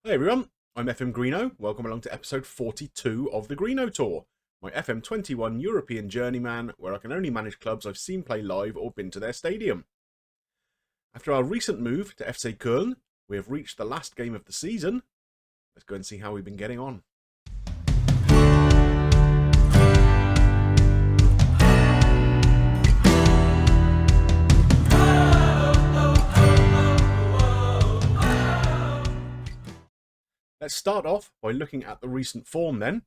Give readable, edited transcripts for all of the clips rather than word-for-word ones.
Hey everyone, I'm FMGreeno. Welcome along to episode 42 of the Greeno Tour, my FM21 European journeyman where I can only manage clubs I've seen play live or been to their stadium. After our recent move to FC Köln, we have reached the last game of the season. Let's go and see how we've been getting on. Let's start off by looking at the recent form then.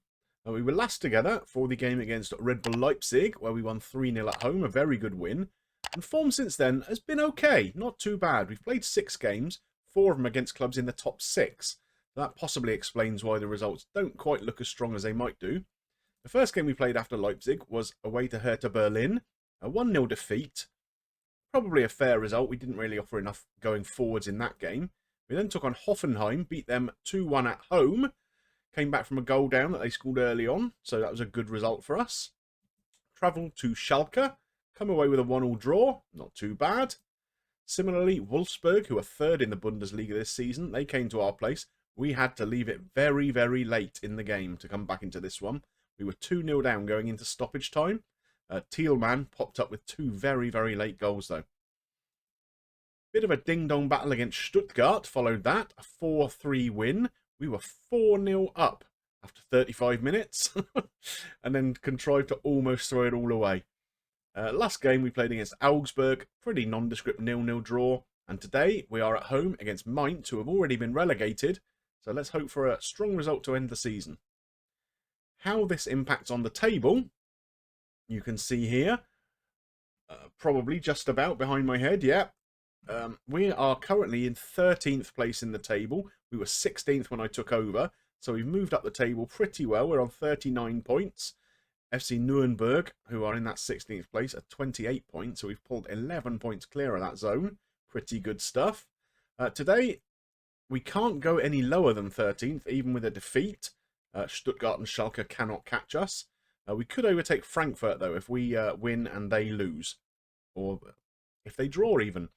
We were last together for the game against Red Bull Leipzig, where we won 3-0 at home, a very good win. And form since then has been okay, not too bad. We've played 6 games, 4 of them against clubs in the top 6. That possibly explains why the results don't quite look as strong as they might do. The first game we played after Leipzig was away to Hertha Berlin, a 1-0 defeat. Probably a fair result. We didn't really offer enough going forwards in that game. We then took on Hoffenheim, beat them 2-1 at home. Came back from a goal down that they scored early on, so that was a good result for us. Travelled to Schalke, come away with a 1-1 draw, not too bad. Similarly, Wolfsburg, who are third in the Bundesliga this season, they came to our place. We had to leave it very, very late in the game to come back into this one. We were 2-0 down going into stoppage time. Thielmann popped up with 2 very, very late goals though. Bit of a ding-dong battle against Stuttgart followed that, a 4-3 win. We were 4-0 up after 35 minutes and then contrived to almost throw it all away. Last game we played against Augsburg, pretty nondescript 0-0 draw. And today we are at home against Mainz, who have already been relegated. So let's hope for a strong result to end the season. How this impacts on the table, you can see here. Probably just about behind my head, yeah. We are currently in 13th place in the table. We were 16th when I took over, so we've moved up the table pretty well. We're on 39 points. FC Nuremberg, who are in that 16th place, are 28 points, so we've pulled 11 points clear of that zone. Pretty good stuff. Today, we can't go any lower than 13th, even with a defeat. Stuttgart and Schalke cannot catch us. We could overtake Frankfurt, though, if we win and they lose, or if they draw even.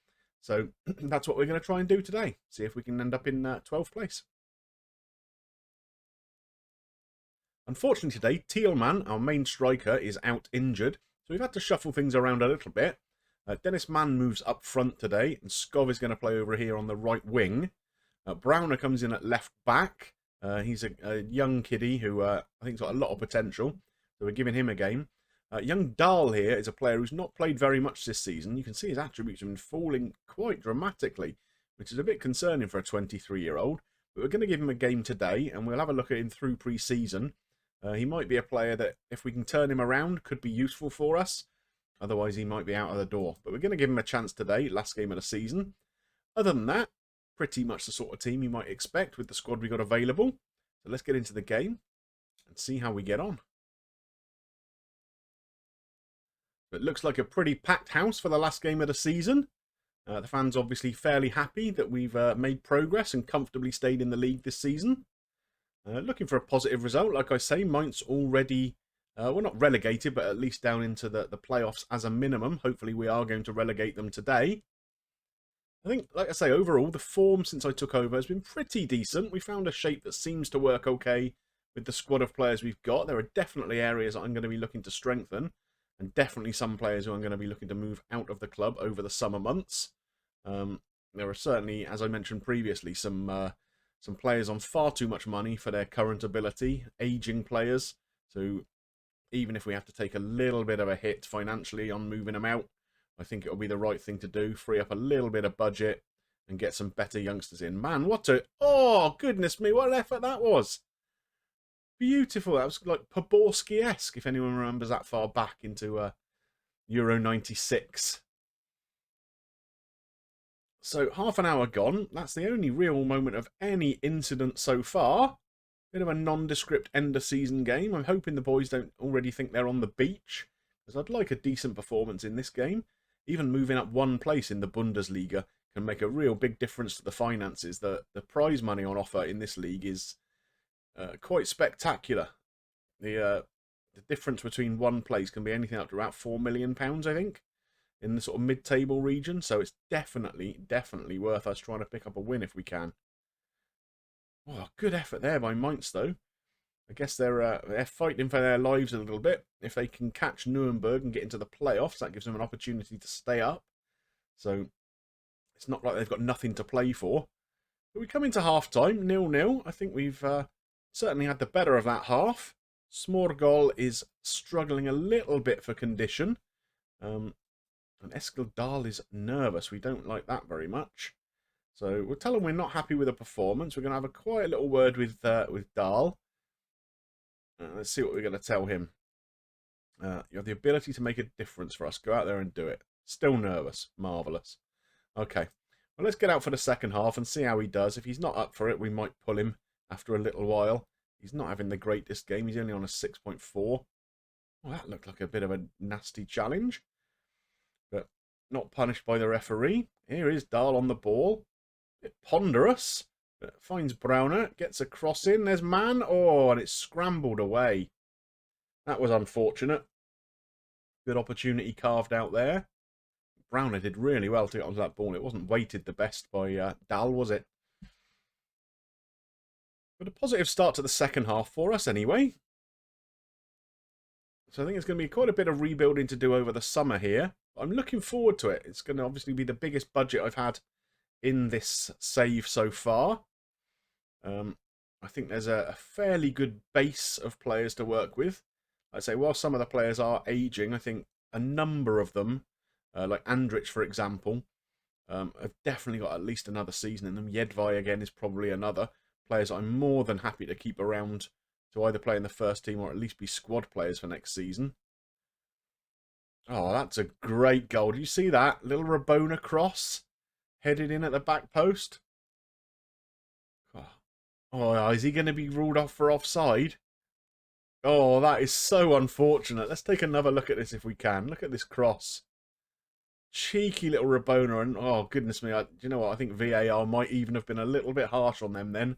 So that's what we're going to try and do today. See if we can end up in 12th place. Unfortunately today, Thielmann, our main striker, is out injured. So we've had to shuffle things around a little bit. Dennis Mann moves up front today. And Skov is going to play over here on the right wing. Browner comes in at left back. He's a young kiddie who I think's got a lot of potential. So we're giving him a game. Young Dahl here is a player who's not played very much this season. You can see his attributes have been falling quite dramatically, which is a bit concerning for a 23-year-old. But we're going to give him a game today, and we'll have a look at him through pre-season. He might be a player that, if we can turn him around, could be useful for us. Otherwise, he might be out of the door. But we're going to give him a chance today, last game of the season. Other than that, pretty much the sort of team you might expect with the squad we got available. So let's get into the game and see how we get on. It looks like a pretty packed house for the last game of the season. The fans obviously fairly happy that we've made progress and comfortably stayed in the league this season. Looking for a positive result. Like I say, Mainz already, well, not relegated, but at least down into the playoffs as a minimum. Hopefully we are going to relegate them today. I think, like I say, overall, the form since I took over has been pretty decent. We found a shape that seems to work okay with the squad of players we've got. There are definitely areas that I'm going to be looking to strengthen. And definitely some players who I'm going to be looking to move out of the club over the summer months. There are certainly, as I mentioned previously, some players on far too much money for their current ability, aging players. So even if we have to take a little bit of a hit financially on moving them out, I think it'll be the right thing to do. Free up a little bit of budget and get some better youngsters in. Man, what a... Oh, goodness me, what an effort that was. Beautiful. That was like Poborski-esque, if anyone remembers that far back into Euro 96. So half an hour gone. That's the only real moment of any incident so far. Bit of a nondescript end of season game. I'm hoping the boys don't already think they're on the beach, because I'd like a decent performance in this game. Even moving up one place in the Bundesliga can make a real big difference to the finances. The prize money on offer in this league is quite spectacular. The difference between one place can be anything up to about £4 million, I think, in the sort of mid-table region. So it's definitely worth us trying to pick up a win if we can. Oh, good effort there by Mainz, though. I guess they're fighting for their lives a little bit. If they can catch Nuremberg and get into the playoffs, that gives them an opportunity to stay up. So it's not like they've got nothing to play for. But we come into half-time, 0-0. I think we've certainly had the better of that half. Smorgol is struggling a little bit for condition. And Eskildal is nervous. We don't like that very much. So we'll tell him we're not happy with the performance. We're going to have a quiet little word with Dahl. Let's see what we're going to tell him. You have the ability to make a difference for us. Go out there and do it. Still nervous. Marvellous. Okay. Well, let's get out for the second half and see how he does. If he's not up for it, we might pull him after a little while. He's not having the greatest game. He's only on a 6.4. Well, that looked like a bit of a nasty challenge. But not punished by the referee. Here is Dahl on the ball. A bit ponderous. Finds Browner, gets a cross in, there's man, oh, and it's scrambled away. That was unfortunate. Good opportunity carved out there. Browner did really well to get onto that ball. It wasn't weighted the best by Dahl, was it? But a positive start to the second half for us anyway. So I think it's going to be quite a bit of rebuilding to do over the summer here. I'm looking forward to it. It's going to obviously be the biggest budget I've had in this save so far. I think there's a fairly good base of players to work with. I'd say while some of the players are aging, I think a number of them, like Andrich for example, have definitely got at least another season in them. Jedvaj again is probably another. Players I'm more than happy to keep around to either play in the first team or at least be squad players for next season. Oh, that's a great goal. Do you see that? Little Rabona cross headed in at the back post. Oh, is he going to be ruled off for offside? Oh, that is so unfortunate. Let's take another look at this if we can. Look at this cross. Cheeky little Rabona. And oh, goodness me. Do you know what? I think VAR might even have been a little bit harsh on them then.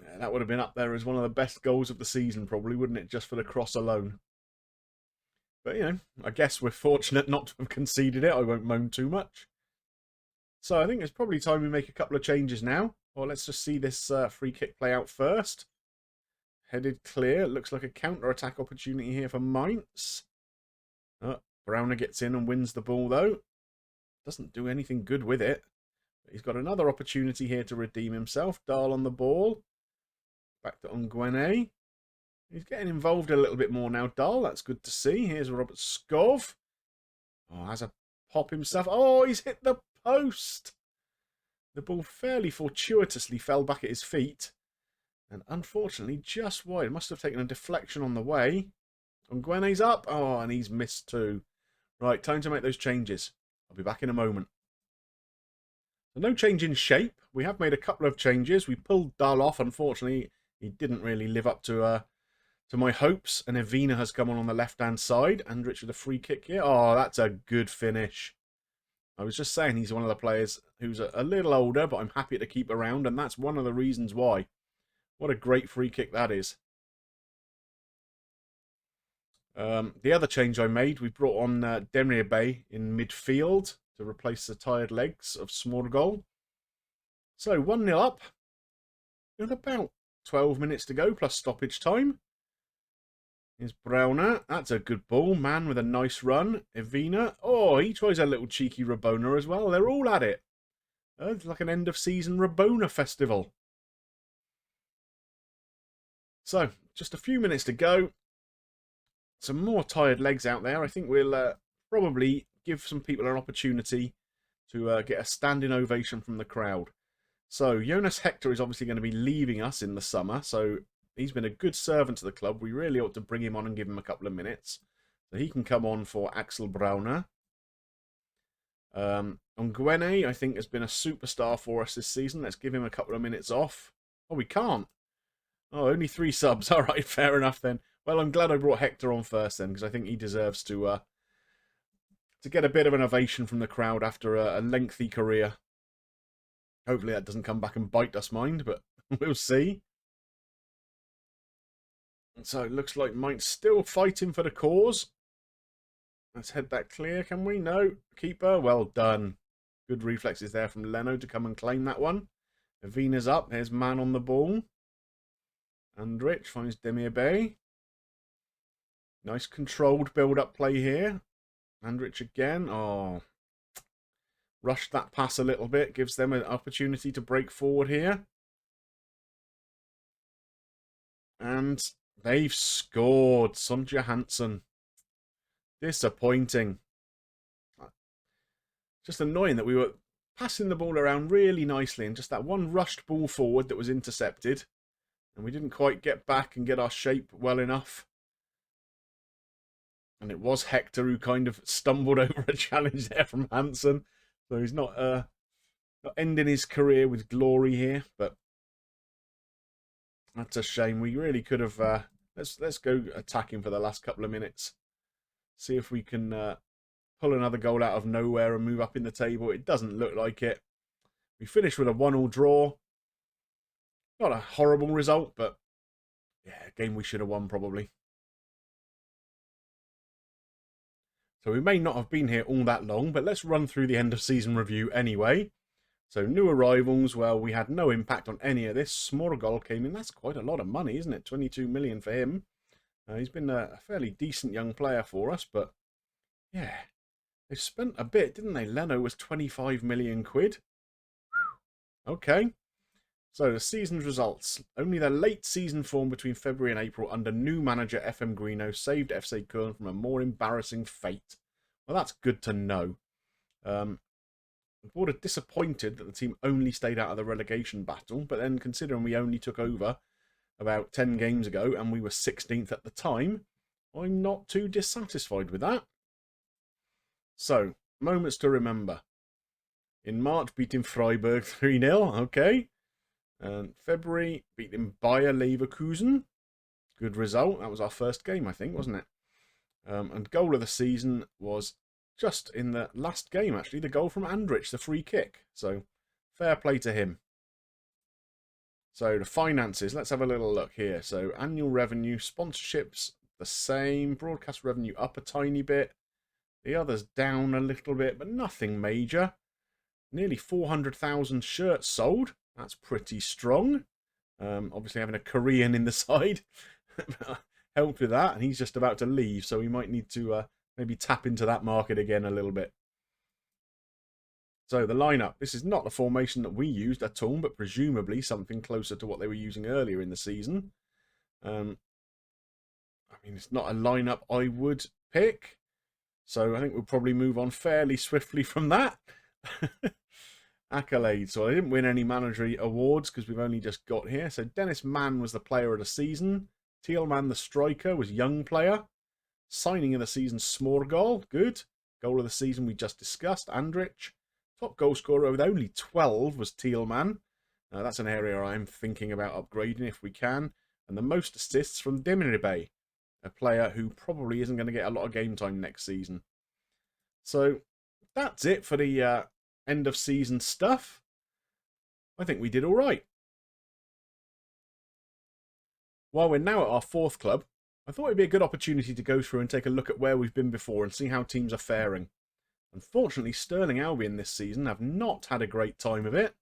Yeah, that would have been up there as one of the best goals of the season, probably, wouldn't it? Just for the cross alone. But, you know, I guess we're fortunate not to have conceded it. I won't moan too much. So I think it's probably time we make a couple of changes now. Or let's just see this free kick play out first. Headed clear. Looks like a counter-attack opportunity here for Mainz. Browner gets in and wins the ball, though. Doesn't do anything good with it. But he's got another opportunity here to redeem himself. Dahl on the ball. Back to Nguene. He's getting involved a little bit more now, Dahl. That's good to see. Here's Robert Skov. Oh, has a pop himself. Oh, he's hit the post. The ball fairly fortuitously fell back at his feet. And unfortunately, just wide. Must have taken a deflection on the way. Nguene's up. Oh, and he's missed too. Right, time to make those changes. I'll be back in a moment. So no change in shape. We have made a couple of changes. We pulled Dahl off. Unfortunately, he didn't really live up to my hopes. And Evina has come on the left-hand side. Andrich with a free kick here. Oh, that's a good finish. I was just saying he's one of the players who's a little older, but I'm happy to keep around, and that's one of the reasons why. What a great free kick that is. The other change I made, we brought on Demriebe in midfield to replace the tired legs of Smorgol. So 1-0 up with about 12 minutes to go plus stoppage time. Here's Browner. That's a good ball. Man with a nice run. Evina. Oh, he tries a little cheeky Rabona as well. They're all at it. It's like an end-of-season Rabona festival. So, just a few minutes to go. Some more tired legs out there. I think we'll probably give some people an opportunity to get a standing ovation from the crowd. So, Jonas Hector is obviously going to be leaving us in the summer. So, he's been a good servant to the club. We really ought to bring him on and give him a couple of minutes. So, he can come on for Axel Browner. Nguene, I think, has been a superstar for us this season. Let's give him a couple of minutes off. Oh, we can't. Oh, only 3 subs. All right, fair enough then. Well, I'm glad I brought Hector on first then, because I think he deserves to get a bit of an ovation from the crowd after a lengthy career. Hopefully that doesn't come back and bite us, mind, but we'll see. So it looks like Mainz still fighting for the cause. Let's head that clear, can we? No. Keeper, well done. Good reflexes there from Leno to come and claim that one. Avina's up. There's man on the ball. Andrich finds Demir Bey. Nice controlled build-up play here. Andrich again. Oh, rushed that pass a little bit. Gives them an opportunity to break forward here. And they've scored. Sonja Hansen. Disappointing. Just annoying that we were passing the ball around really nicely and just that one rushed ball forward that was intercepted. And we didn't quite get back and get our shape well enough. And it was Hector who kind of stumbled over a challenge there from Hansen. So he's not ending his career with glory here. But that's a shame. We really could have... let's go attacking for the last couple of minutes. See if we can pull another goal out of nowhere and move up in the table. It doesn't look like it. We finished with a 1-1 draw. Not a horrible result, but yeah, a game we should have won probably. So we may not have been here all that long, but let's run through the end of season review anyway. So new arrivals, well, we had no impact on any of this. Smorgol came in. That's quite a lot of money, isn't it? 22 million for him. He's been a fairly decent young player for us, but yeah, they spent a bit, didn't they? Leno was 25 million quid. Okay. So the season's results. Only the late season form between February and April under new manager FMGreeno saved FC Köln from a more embarrassing fate. Well, that's good to know. The board are disappointed that the team only stayed out of the relegation battle, but then considering we only took over about 10 games ago and we were 16th at the time, I'm not too dissatisfied with that. So, moments to remember. In March, beating Freiburg 3-0, okay. And February, beating Bayer Leverkusen. Good result. That was our first game, I think, wasn't it? And goal of the season was just in the last game, actually. The goal from Andrich, the free kick. So, fair play to him. So, the finances. Let's have a little look here. So, annual revenue, sponsorships, the same. Broadcast revenue up a tiny bit. The others down a little bit, but nothing major. Nearly 400,000 shirts sold. That's pretty strong. Obviously having a Korean in the side helped with that. And he's just about to leave, so we might need to maybe tap into that market again a little bit. So the lineup. This is not the formation that we used at all, but presumably something closer to what they were using earlier in the season. I mean, it's not a lineup I would pick. So I think we'll probably move on fairly swiftly from that. Accolades. So I didn't win any managery awards because we've only just got here. So Dennis Mann was the player of the season. Thielmann, the striker, was young player. Signing of the season, Smorgol. Good. Goal of the season we just discussed. Andrich. Top goal scorer with only 12 was Thielmann. That's an area I'm thinking about upgrading if we can. And the most assists from Demir Bey, a player who probably isn't going to get a lot of game time next season. So that's it for the end of season stuff. I think we did all right. While we're now at our fourth club, I thought it'd be a good opportunity to go through and take a look at where we've been before and see how teams are faring. Unfortunately, Sterling Albion this season have not had a great time of it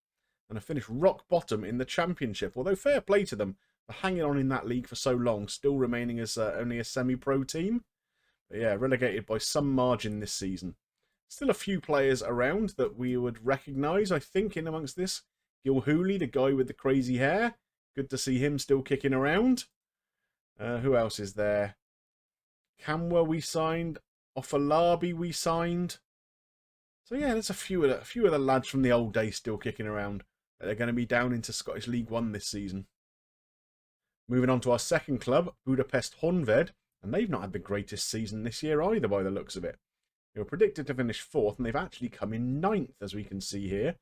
and have finished rock bottom in the Championship, although fair play to them for hanging on in that league for so long, still remaining as only a semi-pro team. But yeah, relegated by some margin this season. Still a few players around that we would recognise, I think, in amongst this. Gilhooly, the guy with the crazy hair. Good to see him still kicking around. Who else is there? Kamwa we signed. Ofalabi we signed. So yeah, there's a few of the lads from the old days still kicking around. They're going to be down into Scottish League 1 this season. Moving on to our second club, Budapest Honved, and they've not had the greatest season this year either by the looks of it. They were predicted to finish 4th, and they've actually come in 9th, as we can see here.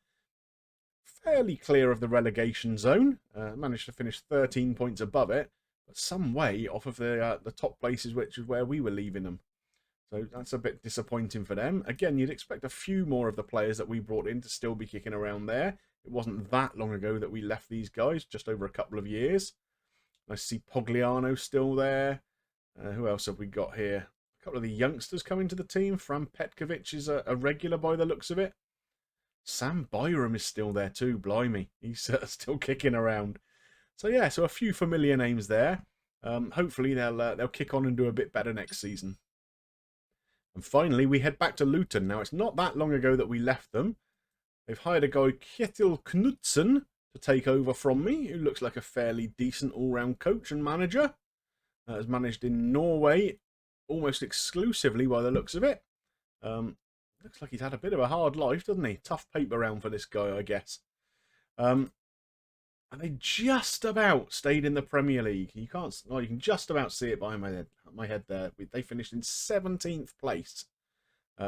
Fairly clear of the relegation zone. Managed to finish 13 points above it, but some way off of the top places, which is where we were leaving them. So that's a bit disappointing for them. Again, you'd expect a few more of the players that we brought in to still be kicking around there. It wasn't that long ago that we left these guys, just over a couple of years. I see Pogliano still there. Who else have we got here? A couple of the youngsters coming to the team. Fran Petkovic is a regular by the looks of it. Sam Byram is still there too, blimey. He's still kicking around. So yeah, so a few familiar names there. Hopefully they'll kick on and do a bit better next season. And finally, we head back to Luton. Now, it's not that long ago that we left them. They've hired a guy, Kjetil Knudsen, to take over from me, who looks like a fairly decent all-round coach and manager. Has managed in Norway almost exclusively by the looks of it. Looks like he's had a bit of a hard life, doesn't he? Tough paper round for this guy, I guess. And they just about stayed in the Premier League. You can't. Well, you can just about see it behind my head there. They finished in 17th place,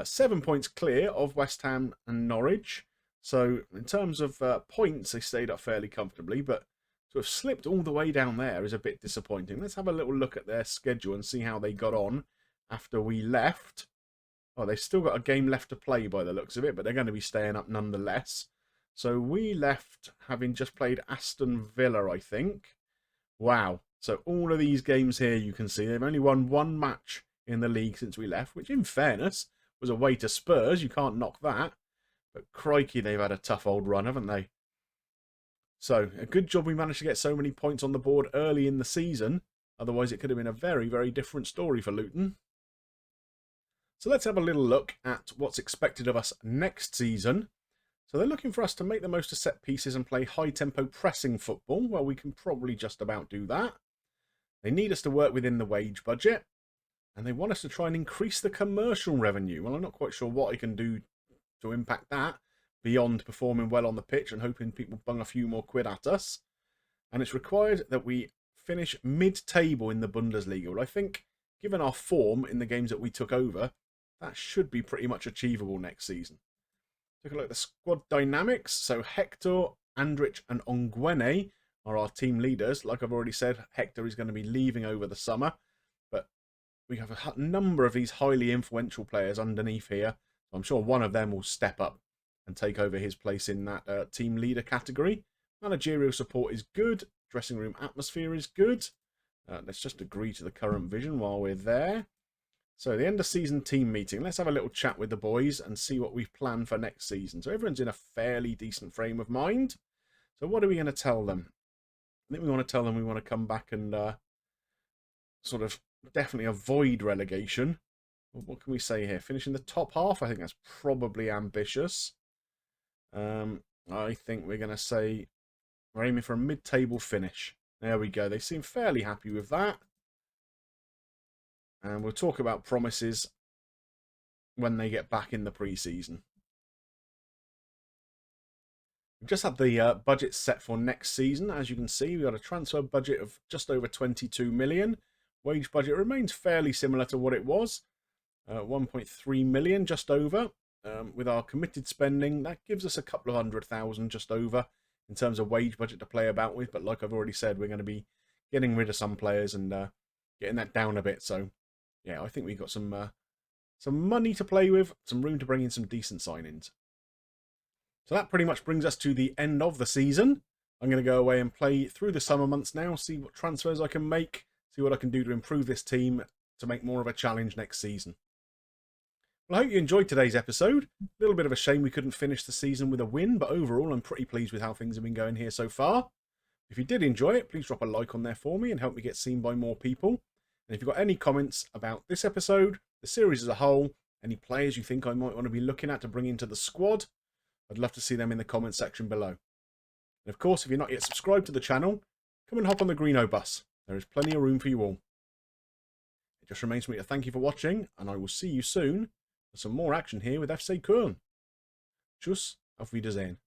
7 points clear of West Ham and Norwich. So in terms of points, they stayed up fairly comfortably, but to have slipped all the way down there is a bit disappointing. Let's have a little look at their schedule and see how they got on after we left. Oh, they've still got a game left to play by the looks of it, but they're going to be staying up nonetheless. So we left having just played Aston Villa, I think. Wow. So all of these games here, you can see, they've only won one match in the league since we left, which in fairness was away to Spurs. You can't knock that. But crikey, they've had a tough old run, haven't they? So a good job we managed to get so many points on the board early in the season. Otherwise, it could have been a very, very different story for Luton. So let's have a little look at what's expected of us next season. So they're looking for us to make the most of set pieces and play high-tempo pressing football. Well, we can probably just about do that. They need us to work within the wage budget. And they want us to try and increase the commercial revenue. Well, I'm not quite sure what I can do to impact that beyond performing well on the pitch and hoping people bung a few more quid at us. And it's required that we finish mid-table in the Bundesliga. Well, I think, given our form in the games that we took over, that should be pretty much achievable next season. Take a look at the squad dynamics. So Hector, Andrich and Ongwene are our team leaders. Like I've already said, Hector is going to be leaving over the summer. But we have a number of these highly influential players underneath here. I'm sure one of them will step up and take over his place in that team leader category. Managerial support is good. Dressing room atmosphere is good. Let's just agree to the current vision while we're there. So the end of season team meeting. Let's have a little chat with the boys and see what we've planned for next season. So everyone's in a fairly decent frame of mind. So what are we going to tell them? I think we want to tell them we want to come back and sort of definitely avoid relegation. What can we say here? Finish in the top half? I think that's probably ambitious. I think we're going to say we're aiming for a mid-table finish. There we go. They seem fairly happy with that. And we'll talk about promises when they get back in the pre-season. We've just had the budget set for next season. As you can see, we've got a transfer budget of just over 22 million. Wage budget remains fairly similar to what it was. 1.3 million, just over. With our committed spending, that gives us a couple of 100,000 just over in terms of wage budget to play about with. But like I've already said, we're going to be getting rid of some players and getting that down a bit. So yeah, I think we've got some money to play with, some room to bring in some decent signings. So that pretty much brings us to the end of the season. I'm going to go away and play through the summer months now, see what transfers I can make, see what I can do to improve this team to make more of a challenge next season. Well, I hope you enjoyed today's episode. A little bit of a shame we couldn't finish the season with a win, but overall I'm pretty pleased with how things have been going here so far. If you did enjoy it, please drop a like on there for me and help me get seen by more people. And if you've got any comments about this episode, the series as a whole, any players you think I might want to be looking at to bring into the squad, I'd love to see them in the comments section below. And of course, if you're not yet subscribed to the channel, come and hop on the Greenobus. There is plenty of room for you all. It just remains for me to thank you for watching, and I will see you soon for some more action here with FC Köln. Tschüss, auf Wiedersehen.